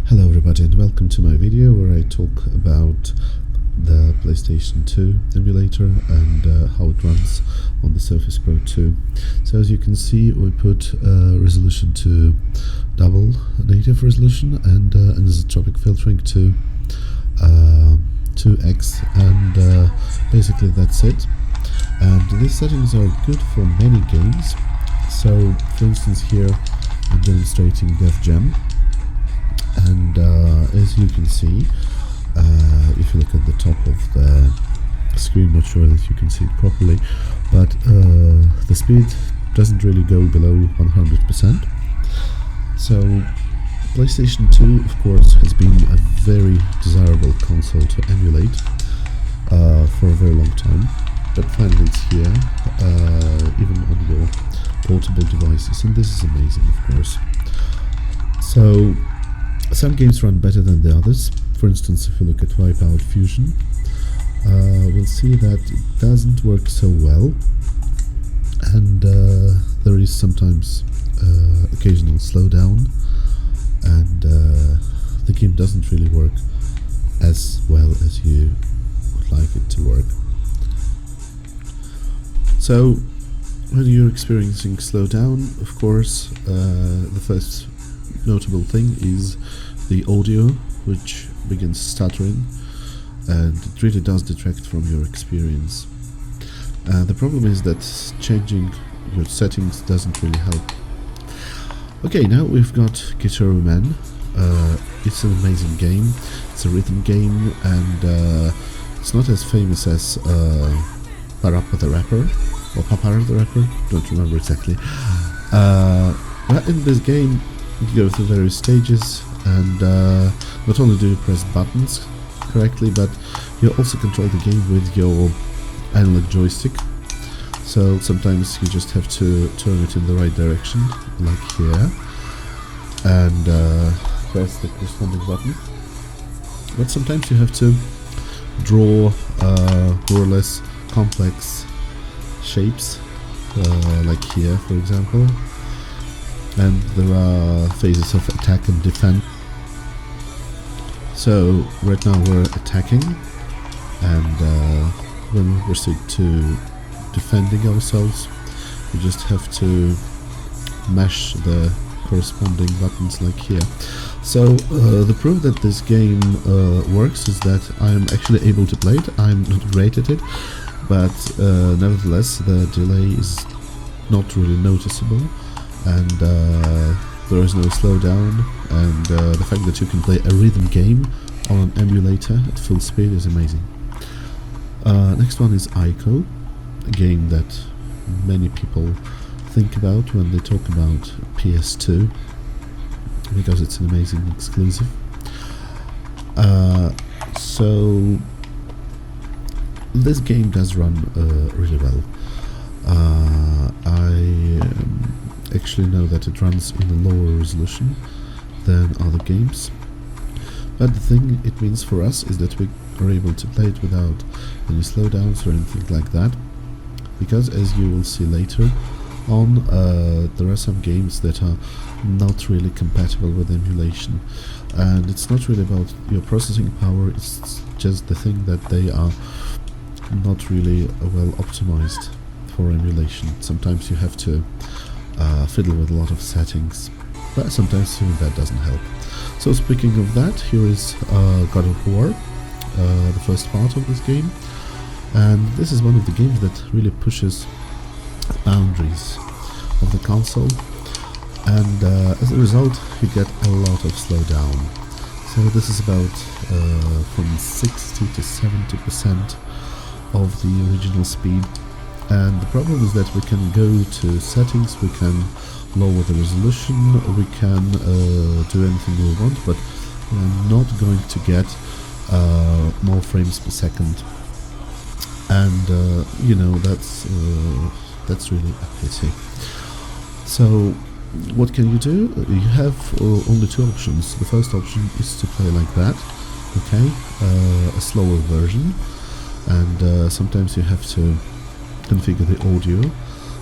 Hello everybody and welcome to my video where I talk about the PlayStation 2 emulator and how it runs on the Surface Pro 2. So as you can see, we put resolution to double native resolution and anisotropic filtering to 2x, and basically that's it. And these settings are good for many games. So for instance here I'm demonstrating Def Jam. And as you can see, if you look at the top of the screen, not sure that you can see it properly, but the speed doesn't really go below 100%. So PlayStation 2, of course, has been a very desirable console to emulate for a very long time, but finally it's here, even on your portable devices, and this is amazing, of course. So some games run better than the others. For instance, if you look at Wipeout Fusion, we'll see that it doesn't work so well, and there is sometimes occasional slowdown, and the game doesn't really work as well as you would like it to work. So when you're experiencing slowdown, of course, the first notable thing is the audio, which begins stuttering, and it really does detract from your experience. The problem is that changing your settings doesn't really help. Okay, now we've got Guitaroo Man. It's an amazing game. It's a rhythm game, and it's not as famous as Parappa the Rapper, or Papara the Rapper, don't remember exactly. But in this game you go through various stages, and not only do you press buttons correctly, but you also control the game with your analog joystick. So sometimes you just have to turn it in the right direction, like here, and press the corresponding button. But sometimes you have to draw more or less complex shapes, like here, for example. And there are phases of attack and defend. So right now we're attacking, and when we proceed to defending ourselves, we just have to mash the corresponding buttons like here. So the proof that this game works is that I'm actually able to play it. I'm not great at it, but nevertheless the delay is not really noticeable, and there is no slowdown, and the fact that you can play a rhythm game on an emulator at full speed is amazing. Next one is Ico, a game that many people think about when they talk about PS2, because it's an amazing exclusive. So this game does run really well. I actually know that it runs in a lower resolution than other games, but the thing it means for us is that we are able to play it without any slowdowns or anything like that, because as you will see later on, there are some games that are not really compatible with emulation, and it's not really about your processing power, it's just the thing that they are not really well optimized for emulation. Sometimes you have to fiddle with a lot of settings, but sometimes even that doesn't help. So speaking of that, here is God of War, the first part of this game, and this is one of the games that really pushes boundaries of the console, and as a result you get a lot of slowdown. So this is about from 60 to 70% of the original speed. And the problem is that we can go to settings, we can lower the resolution, we can do anything we want, but we're not going to get more frames per second. And you know, that's really a pity. So what can you do? You have only two options. The first option is to play like that, okay, a slower version, and sometimes you have to configure the audio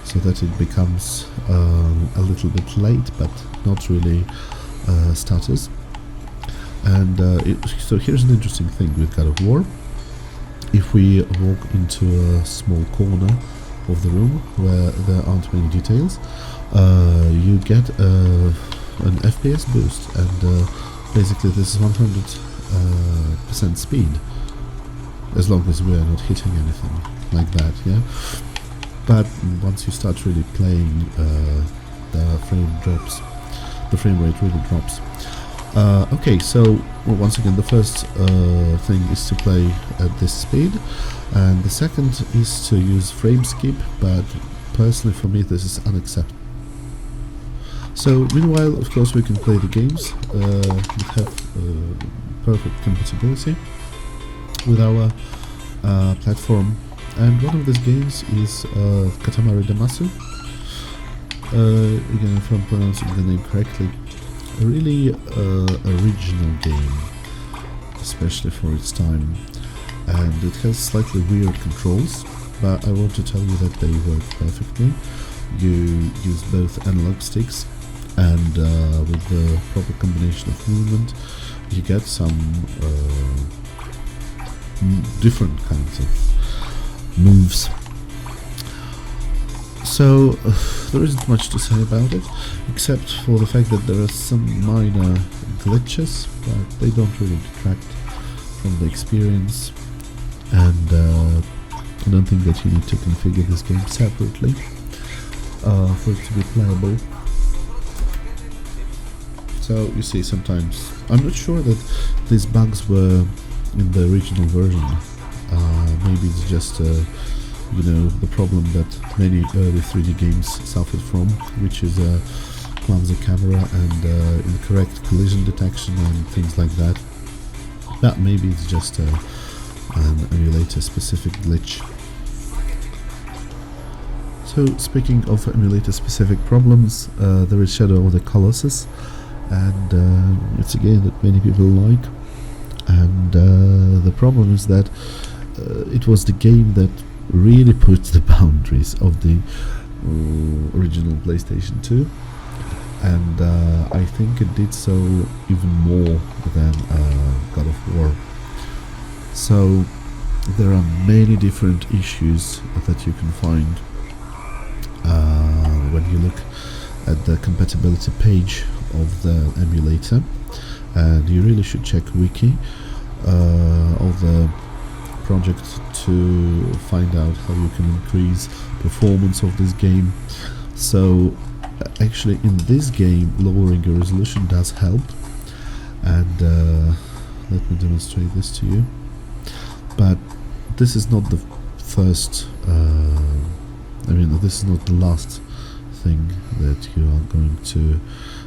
so that it becomes a little bit late, but not really stutters. And so here's an interesting thing with God of War. If we walk into a small corner of the room where there aren't many details, you get an FPS boost, and basically this is 100% speed, as long as we are not hitting anything like that, yeah. But once you start really playing, the frame rate really drops. Okay, so once again, the first thing is to play at this speed, and the second is to use frame skip, but personally for me this is unacceptable. So meanwhile, of course, we can play the games. We have perfect compatibility with our platform, and one of these games is Katamari Damacy. Again, if I'm pronouncing the name correctly, a really original game, especially for its time, and it has slightly weird controls, but I want to tell you that they work perfectly. You use both analog sticks, and with the proper combination of movement you get some different kinds of moves. So there isn't much to say about it, except for the fact that there are some minor glitches, but they don't really detract from the experience, and I don't think that you need to configure this game separately for it to be playable. So you see, sometimes I'm not sure that these bugs were in the original version. Maybe it's just you know, the problem that many early 3D games suffered from, which is a clumsy camera and incorrect collision detection and things like that. But maybe it's just an emulator-specific glitch. So, speaking of emulator-specific problems, there is Shadow of the Colossus, and it's a game that many people like. And the problem is that it was the game that really puts the boundaries of the original PlayStation 2, and I think it did so even more than God of War. So there are many different issues that you can find when you look at the compatibility page of the emulator, and you really should check wiki of the project to find out how you can increase performance of this game. So actually in this game lowering your resolution does help, and let me demonstrate this to you. But this is not the first this is not the last thing that you are going to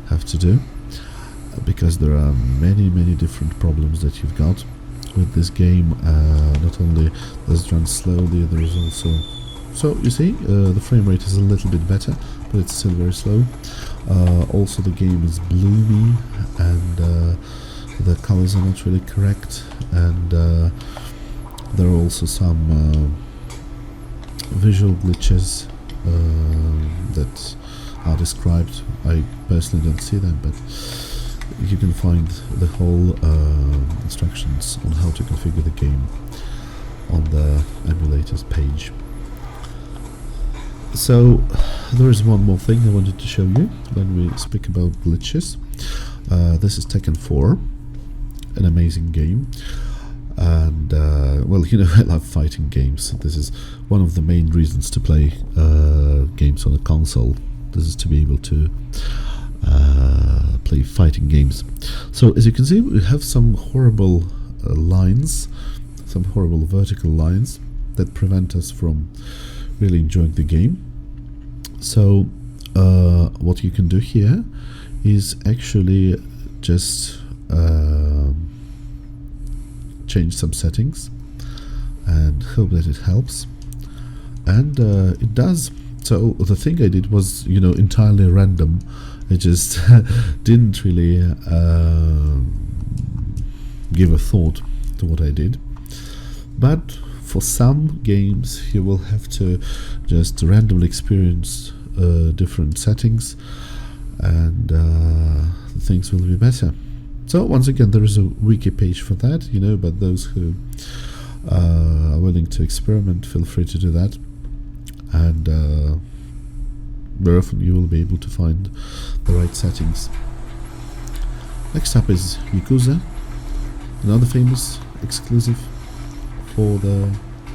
have to do, because there are many different problems that you've got with this game. Not only does it run slowly, there is also, so you see, the frame rate is a little bit better, but it's still very slow. Also the game is bloomy, and the colors are not really correct, and there are also some visual glitches that are described. I personally don't see them, but you can find the whole instructions on how to configure the game on the emulators page. So there is one more thing I wanted to show you when we speak about glitches. This is Tekken 4, an amazing game, and well, you know, I love fighting games. This is one of the main reasons to play games on a console. This is to be able to play fighting games. So as you can see, we have some horrible lines, some horrible vertical lines that prevent us from really enjoying the game. So what you can do here is actually just change some settings and hope that it helps, and it does. So the thing I did was, you know, entirely random. I just didn't really give a thought to what I did. But for some games you will have to just randomly experience different settings, and things will be better. So once again, there is a wiki page for that, you know, but those who are willing to experiment, feel free to do that. And very often you will be able to find the right settings. Next up is Yakuza, another famous exclusive for the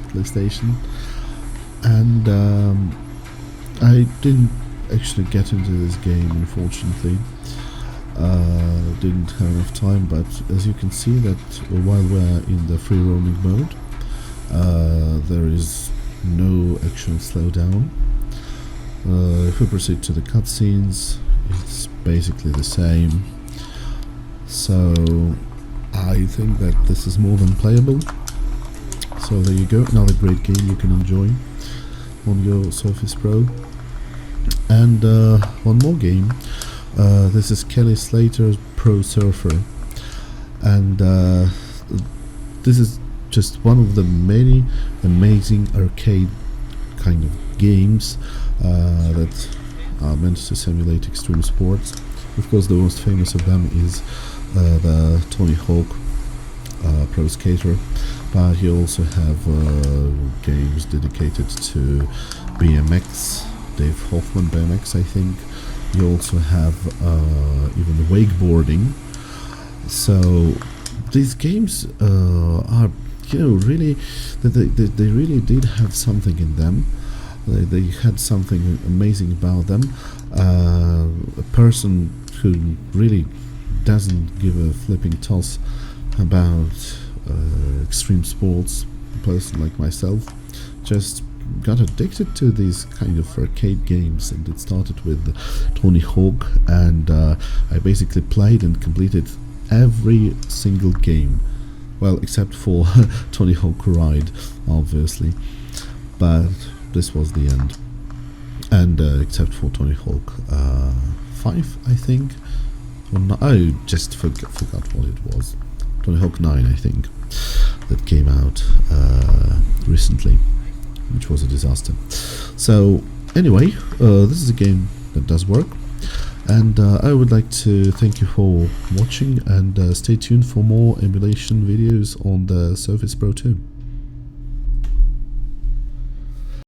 PlayStation. And I didn't actually get into this game, unfortunately. Didn't have enough time, but as you can see that while we're in the free roaming mode, there is no actual slowdown. If we proceed to the cutscenes, it's basically the same. So I think that this is more than playable. So there you go, another great game you can enjoy on your Surface Pro. And one more game. This is Kelly Slater's Pro Surfer, and this is just one of the many amazing arcade kind of games that are meant to simulate extreme sports. Of course, the most famous of them is the Tony Hawk Pro Skater, but you also have games dedicated to BMX, Dave Hoffman BMX, I think. You also have even wakeboarding. So these games are, you know, really, they really did have something in them. They had something amazing about them. A person who really doesn't give a flipping toss about extreme sports, a person like myself, just got addicted to these kind of arcade games, and it started with Tony Hawk, and I basically played and completed every single game, well, except for Tony Hawk Ride, obviously, but this was the end. And except for Tony Hawk 5, I think, or no, I just forgot what it was. Tony Hawk 9, I think, that came out recently, which was a disaster. So anyway, this is a game that does work, and I would like to thank you for watching, and stay tuned for more emulation videos on the Surface Pro 2.